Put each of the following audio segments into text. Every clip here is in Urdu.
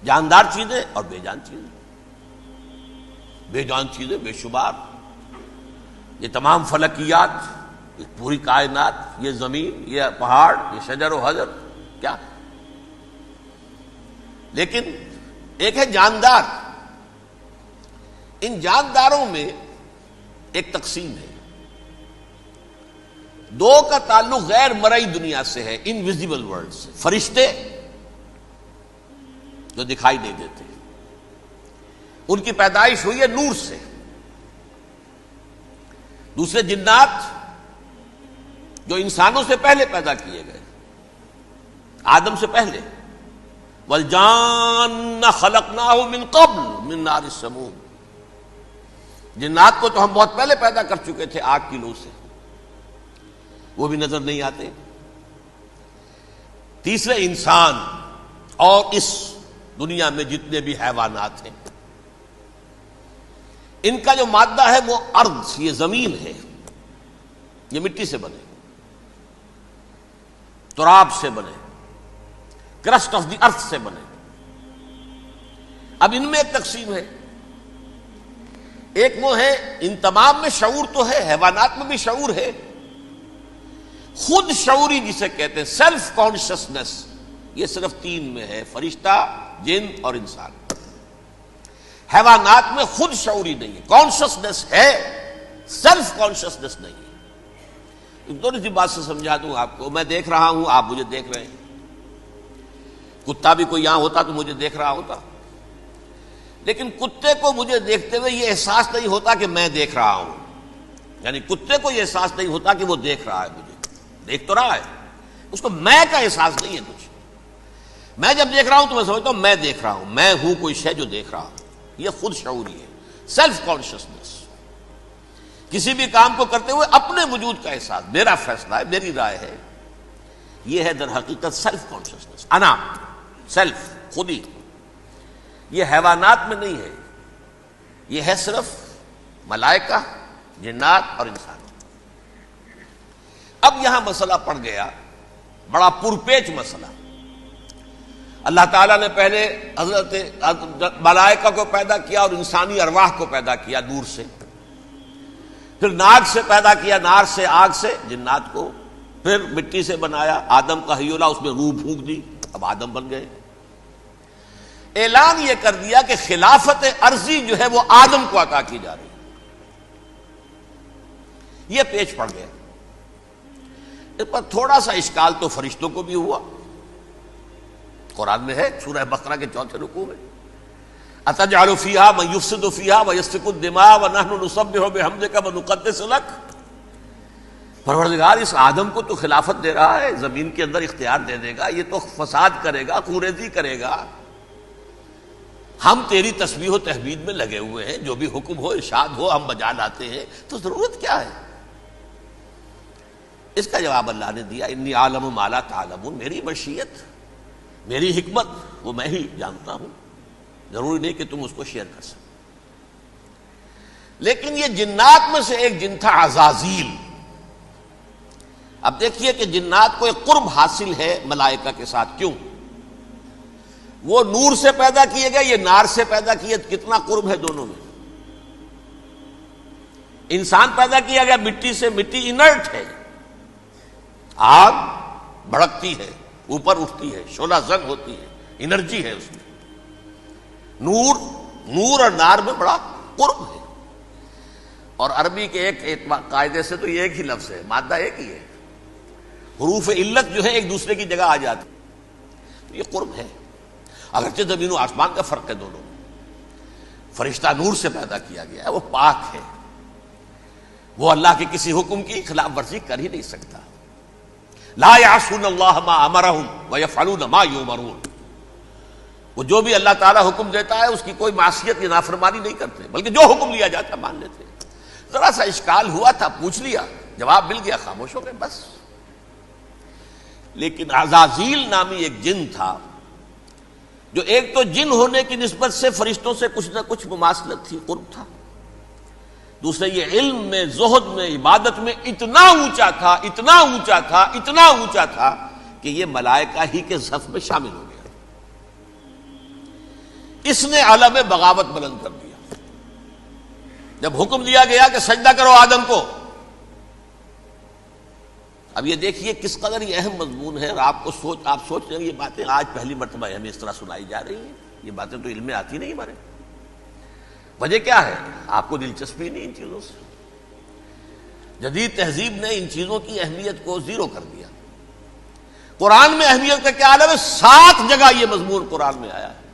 جاندار چیزیں اور بے جان چیزیں. بے جان چیزیں بے شمار، یہ تمام فلکیات، یہ پوری کائنات، یہ زمین، یہ پہاڑ، یہ شجر و حجر، کیا. لیکن ایک ہے جاندار. ان جانداروں میں ایک تقسیم ہے. دو کا تعلق غیر مرئی دنیا سے ہے، انویزیبل ورلڈ سے. فرشتے جو دکھائی نہیں دیتے، ان کی پیدائش ہوئی ہے نور سے. دوسرے جنات جو انسانوں سے پہلے پیدا کیے گئے، آدم سے پہلے. وَالْجَانَّ خَلَقْنَاهُ مِنْ قَبْلُ مِنْ نَارِ السَّمُومِ. جنات کو تو ہم بہت پہلے پیدا کر چکے تھے آگ کی لو سے، وہ بھی نظر نہیں آتے. تیسرے انسان اور اس دنیا میں جتنے بھی حیوانات ہیں، ان کا جو مادہ ہے وہ ارض، یہ زمین ہے. یہ مٹی سے بنے، تراب سے بنے، کرسٹ آف دی ارتھ سے بنے. اب ان میں ایک تقسیم ہے. ایک وہ ہے، ان تمام میں شعور تو ہے، حیوانات میں بھی شعور ہے، خود شعوری جسے کہتے ہیں سیلف کانشسنس. یہ صرف تین میں ہے، فرشتہ، جن اور انسان. حیوانات میں خود شعوری نہیں ہے، کانشسنس ہے، سیلف کانشسنس نہیں ہے. تھوڑی سی بات سے سمجھا دوں آپ کو. میں دیکھ رہا ہوں، آپ مجھے دیکھ رہے ہیں. کتا بھی کوئی یہاں ہوتا تو مجھے دیکھ رہا ہوتا، لیکن کتے کو مجھے دیکھتے ہوئے یہ احساس نہیں ہوتا کہ میں دیکھ رہا ہوں. یعنی کتے کو یہ احساس نہیں ہوتا کہ وہ دیکھ رہا ہے مجھے. دیکھ تو رہا ہے، اس کو میں کا احساس نہیں ہے کچھ. میں جب دیکھ رہا ہوں تو میں سمجھتا ہوں میں دیکھ رہا ہوں، میں ہوں کوئی شے جو دیکھ رہا ہوں. یہ خود شعوری ہے، سیلف کانشسنس. کسی بھی کام کو کرتے ہوئے اپنے وجود کا احساس، میرا فیصلہ ہے، میری رائے ہے. یہ ہے در حقیقت سیلف کانشسنس، انا، سیلف، خودی. یہ حیوانات میں نہیں ہے، یہ ہے صرف ملائکہ، جنات اور انسان. اب یہاں مسئلہ پڑ گیا، بڑا پرپیچ مسئلہ. اللہ تعالیٰ نے پہلے حضرت ملائکہ کو پیدا کیا اور انسانی ارواح کو پیدا کیا نور سے. پھر ناگ سے پیدا کیا، نار سے، آگ سے جنات کو. پھر مٹی سے بنایا، آدم کا حی اللہ، اس میں روح پھونک دی، اب آدم بن گئے. اعلان یہ کر دیا کہ خلافت ارضی جو ہے وہ آدم کو عطا کی جا رہی ہے. یہ پیچ پڑ گیا. اس پر تھوڑا سا اشکال تو فرشتوں کو بھی ہوا. قرآن میں ہے، سورہ بقرہ کے 4 رکوع میں، أَتَجْعَلُ فِيهَا مَن يُفْسِدُ فِيهَا وَيَسْفِكُ الدِّمَاءَ وَنَحْنُ نُسَبِّحُ بِحَمْدِكَ وَنُقَدِّسُ لَكَ. پروردگار اس آدم کو تو خلافت دے رہا ہے، زمین کے اندر اختیار دے دے گا، یہ تو فساد کرے گا، کوریزی کرے گا. ہم تیری تسبیح و تحمید میں لگے ہوئے ہیں، جو بھی حکم ہو، ارشاد ہو، ہم بجا لاتے ہیں، تو ضرورت کیا ہے؟ اس کا جواب اللہ نے دیا، انی عالم ما لا تعلمون. میری مشیت، میری حکمت وہ میں ہی جانتا ہوں، ضروری نہیں کہ تم اس کو شیئر کر سکو. لیکن یہ جنات میں سے ایک جن تھا عزازیل. اب دیکھیے کہ جنات کو ایک قرب حاصل ہے ملائکہ کے ساتھ. کیوں؟ وہ نور سے پیدا کیے گئے، یہ نار سے پیدا کیے. کتنا قرب ہے دونوں میں. انسان پیدا کیا گیا مٹی سے، مٹی انرٹ ہے، آگ بھڑکتی ہے، اوپر اٹھتی ہے، شعلہ زنگ ہوتی ہے، انرجی ہے اس میں. نور اور نار میں بڑا قرب ہے. اور عربی کے ایک قاعدے سے تو یہ ایک ہی لفظ ہے، مادہ ایک ہی ہے. حروف علت جو ہے ایک دوسرے کی جگہ آ جاتی. یہ قرب ہے، اگرچہ زمین و آسمان کا فرق ہے دونوں میں. فرشتہ نور سے پیدا کیا گیا ہے، وہ پاک ہے، وہ اللہ کے کسی حکم کی خلاف ورزی کر ہی نہیں سکتا. لا یعصون اللہ ما امرہم ویفعلون ما یؤمرون. وہ جو بھی اللہ تعالیٰ حکم دیتا ہے اس کی کوئی معصیت یا نافرمانی نہیں کرتے، بلکہ جو حکم لیا جاتا مان لیتے. ذرا سا اشکال ہوا تھا، پوچھ لیا، جواب مل گیا، خاموش ہو گئے بس. لیکن عزازیل نامی ایک جن تھا، جو ایک تو جن ہونے کی نسبت سے فرشتوں سے کچھ نہ کچھ مماثلت تھی، قرب تھا. دوسرے یہ علم میں، زہد میں، عبادت میں اتنا اونچا تھا، اتنا اونچا تھا، اتنا اونچا تھا کہ یہ ملائکہ ہی کے صف میں شامل ہو گیا. اس نے علم بغاوت بلند کر دیا جب حکم دیا گیا کہ سجدہ کرو آدم کو. اب یہ دیکھیے کس قدر یہ اہم مضمون ہے، اور آپ سوچ رہے ہیں یہ باتیں آج پہلی مرتبہ ہمیں اس طرح سنائی جا رہی ہیں. یہ باتیں تو علم میں آتی نہیں ہمارے. وجہ کیا ہے؟ آپ کو دلچسپی نہیں ان چیزوں سے. جدید تہذیب نے ان چیزوں کی اہمیت کو زیرو کر دیا. قرآن میں اہمیت کا کیا عالم ہے؟ 7 جگہ یہ مضمون قرآن میں آیا ہے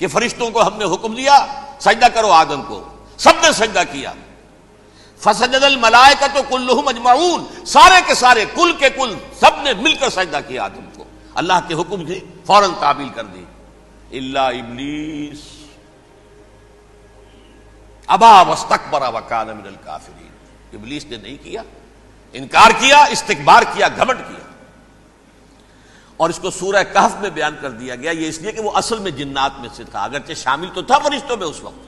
کہ فرشتوں کو ہم نے حکم دیا سجدہ کرو آدم کو، سب نے سجدہ کیا. فسجد الملائکۃ کلھم اجمعون، سارے کے سارے، کل کے کل، سب نے مل کر سجدہ کیا آدم کو. اللہ کے حکم کی فوراً تعمیل کر دی. الا ابلیس ابا واستکبر وکان من الکافرین. ابلیس نے نہیں کیا، انکار کیا، استکبار کیا، گھمنڈ کیا. اور اس کو سورہ کہف میں بیان کر دیا گیا. یہ اس لیے کہ وہ اصل میں جنات میں سے تھا، اگرچہ شامل تو تھا فرشتوں میں اس وقت.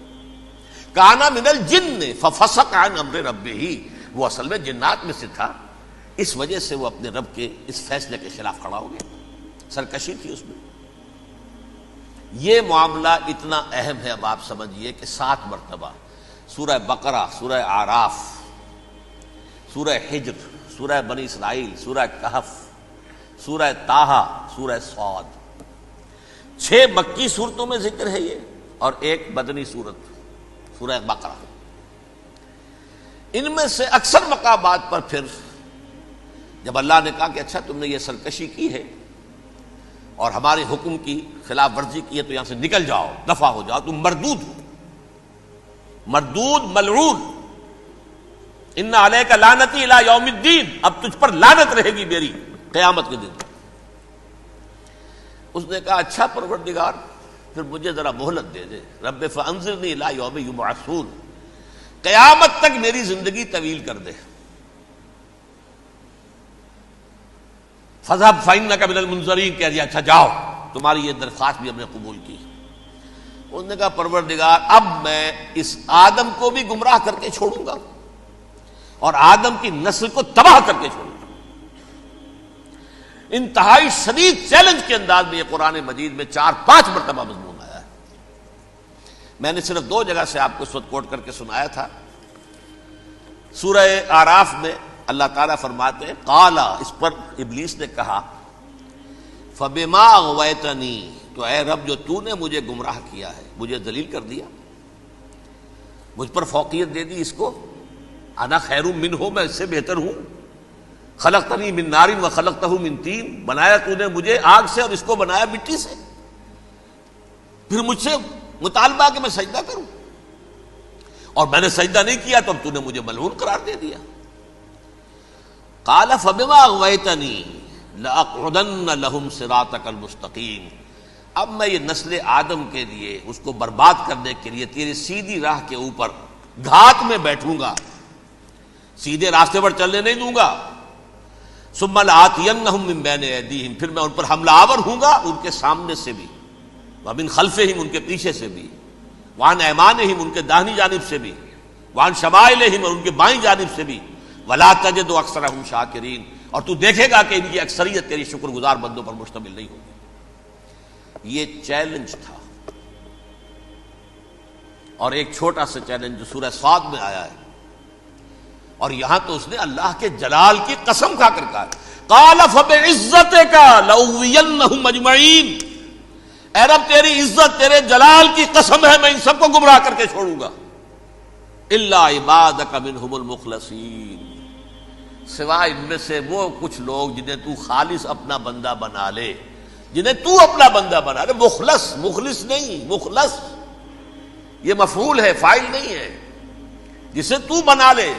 کانا من الجن ففسق عن امر ربہ، وہ اصل میں جنات میں سے تھا، اس وجہ سے وہ اپنے رب کے اس فیصلے کے خلاف کھڑا ہو گیا. سرکشی تھی اس میں. یہ معاملہ اتنا اہم ہے، اب آپ سمجھیے کہ 7 مرتبہ سورہ بقرہ، سورہ اعراف، سورہ حجر، سورہ بنی اسرائیل، سورہ کہف، سورہ طٰہٰ، سورہ صاد، 6 مکی صورتوں میں ذکر ہے یہ، اور 1 مدنی صورت سورہ بقرہ. ان میں سے اکثر مقامات پر پھر جب اللہ نے کہا کہ اچھا تم نے یہ سرکشی کی ہے اور ہمارے حکم کی خلاف ورزی کی ہے تو یہاں سے نکل جاؤ، دفع ہو جاؤ، تم مردود ہو، مردود ملعون، ان علیک لعنتی الی یوم الدین، اب تجھ پر لعنت رہے گی میری قیامت کے دن. اس نے کہا اچھا پروردگار پھر مجھے ذرا مہلت دے دے، رب فانظرنی الی یوم یبعثون، قیامت تک میری زندگی طویل کر دے. فذهب فإنك من المنظرین، کہہ دیا اچھا جاؤ، تمہاری یہ درخواست بھی ہم نے قبول کی. اس نے کہا پروردگار اب میں اس آدم کو بھی گمراہ کر کے چھوڑوں گا اور آدم کی نسل کو تباہ کر کے چھوڑوں گا. انتہائی شدید چیلنج کے انداز میں یہ قرآن مجید میں 4-5 مرتبہ مضمون آیا ہے. میں نے صرف 2 جگہ سے آپ کو اس وقت کوٹ کر کے سنایا تھا. سورہ اعراف میں اللہ تعالیٰ فرماتے ہیں قالا، اس پر ابلیس نے کہا فبما اغویتنی، تو اے رب جو تو نے مجھے گمراہ کیا ہے، مجھے ذلیل کر دیا، مجھ پر فوقیت دے دی، اس کو انا خیر منہ، میں اس سے بہتر ہوں، خلقتنی من نار وخلقتہ من طین، بنایا تو نے مجھے آگ سے اور اس کو بنایا مٹی سے، پھر مجھ سے مطالبہ کہ میں سجدہ کروں، اور میں نے سجدہ نہیں کیا تو اب تو نے مجھے ملعون قرار دے دیا. قال فبما اغویتنی لأقعدن لهم صراطک المستقیم، اب میں یہ نسل آدم کے لیے، اس کو برباد کرنے کے لیے تیری سیدھی راہ کے اوپر گھات میں بیٹھوں گا، سیدھے راستے پر چلنے نہیں دوں گا. ثم لآتینہم من بین ایدیہم، پھر میں ان پر حملہ آور ہوں گا، ان کے سامنے سے بھی، ومن خلفہم، ان کے پیچھے سے بھی، وعن ایمانہم، ان کے داہنی جانب سے بھی، وعن شمائلہم، اور ان کے بائیں جانب سے بھی، ولا تجد اکثرہم شاکرین، اور تو دیکھے گا کہ ان کی اکثریت تیری شکر گزار بندوں پر مشتمل نہیں ہوگی. یہ چیلنج تھا. اور ایک چھوٹا سا چیلنج جو سورہ صاد میں آیا ہے، اور یہاں تو اس نے اللہ کے جلال کی قسم کھا کر کہا قال فبعزتک لأغوینہم اجمعین، اے رب تیری عزت، تیرے جلال کی قسم ہے میں ان سب کو گمراہ کر کے چھوڑوں گا، الا عبادک منہم المخلصین، سوائے ان میں سے وہ کچھ لوگ جنہیں تو خالص اپنا بندہ بنا لے، جنہیں تو اپنا بندہ بنا لے. مخلص، مخلص نہیں، مخلص یہ مفعول ہے، فاعل نہیں ہے، جسے تو بنا لے.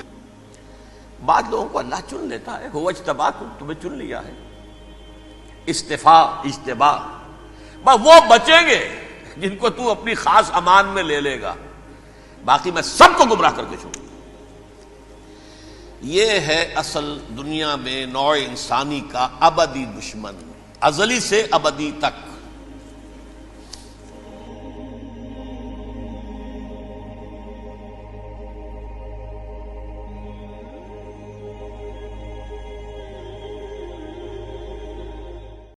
بعض لوگوں کو اللہ چن لیتا ہے، هو اجتباکم، تمہیں چن لیا ہے. استفاء، اجتباء، بس وہ بچیں گے جن کو تو اپنی خاص امان میں لے لے گا، باقی میں سب کو گمراہ کر کے چھوڑوں گا. یہ ہے اصل دنیا میں نوع انسانی کا ابدی دشمن، ازلی سے ابدی تک.